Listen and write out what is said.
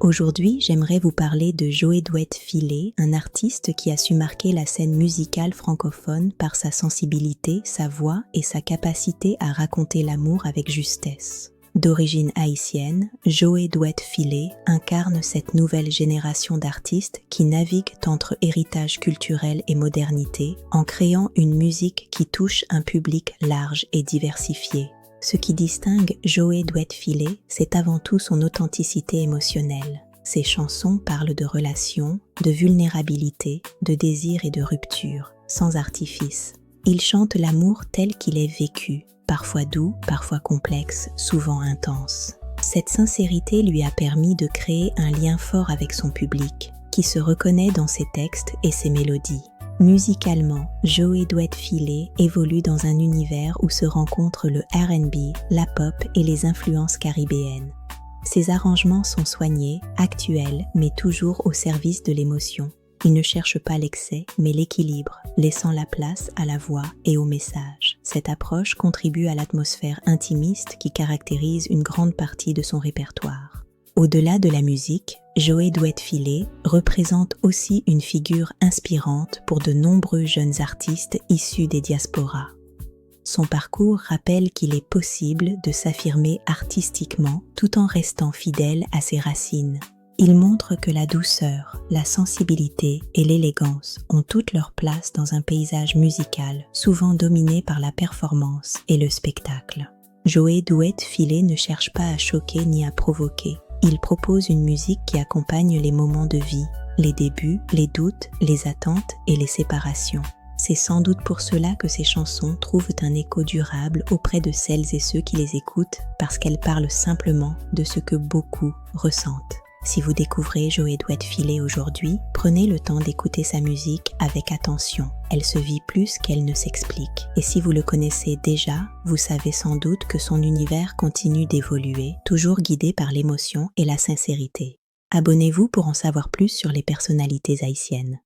Aujourd'hui, j'aimerais vous parler de Joey Douet Filet, un artiste qui a su marquer la scène musicale francophone par sa sensibilité, sa voix et sa capacité à raconter l'amour avec justesse. D'origine haïtienne, Joey Douet Filet incarne cette nouvelle génération d'artistes qui naviguent entre héritage culturel et modernité en créant une musique qui touche un public large et diversifié. Ce qui distingue Joey Douet Filet, c'est avant tout son authenticité émotionnelle. Ses chansons parlent de relations, de vulnérabilité, de désir et de rupture, sans artifice. Il chante l'amour tel qu'il est vécu, parfois doux, parfois complexe, souvent intense. Cette sincérité lui a permis de créer un lien fort avec son public, qui se reconnaît dans ses textes et ses mélodies. Musicalement, Joey Douet Filet évolue dans un univers où se rencontrent le R&B, la pop et les influences caribéennes. Ses arrangements sont soignés, actuels, mais toujours au service de l'émotion. Il ne cherche pas l'excès, mais l'équilibre, laissant la place à la voix et au message. Cette approche contribue à l'atmosphère intimiste qui caractérise une grande partie de son répertoire. Au-delà de la musique, Joey Douet Filet représente aussi une figure inspirante pour de nombreux jeunes artistes issus des diasporas. Son parcours rappelle qu'il est possible de s'affirmer artistiquement tout en restant fidèle à ses racines. Il montre que la douceur, la sensibilité et l'élégance ont toute leur place dans un paysage musical souvent dominé par la performance et le spectacle. Joey Douet Filet ne cherche pas à choquer ni à provoquer. Il propose une musique qui accompagne les moments de vie, les débuts, les doutes, les attentes et les séparations. C'est sans doute pour cela que ces chansons trouvent un écho durable auprès de celles et ceux qui les écoutent parce qu'elles parlent simplement de ce que beaucoup ressentent. Si vous découvrez Joey Douet Filet aujourd'hui, prenez le temps d'écouter sa musique avec attention. Elle se vit plus qu'elle ne s'explique. Et si vous le connaissez déjà, vous savez sans doute que son univers continue d'évoluer, toujours guidé par l'émotion et la sincérité. Abonnez-vous pour en savoir plus sur les personnalités haïtiennes.